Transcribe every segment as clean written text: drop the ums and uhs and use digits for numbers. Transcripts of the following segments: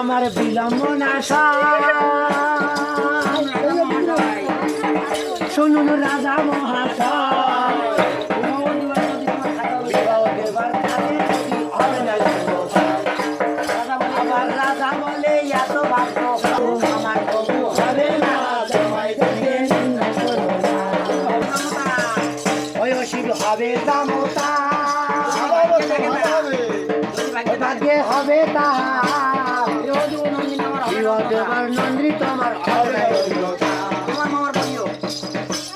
আমার বিলম্ব না শুনুন রাজা মহাশয় আমার রাজা বলে এত ভাগ্য আমার তবু হবে না বয়সীর হবে দামতা ভাগ্যে হবে তা নন্দিনী তোমার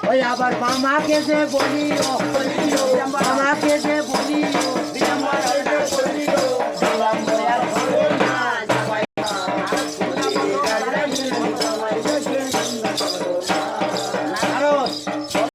ওই আবার মামাকে যে বলি মামাকে যে বলি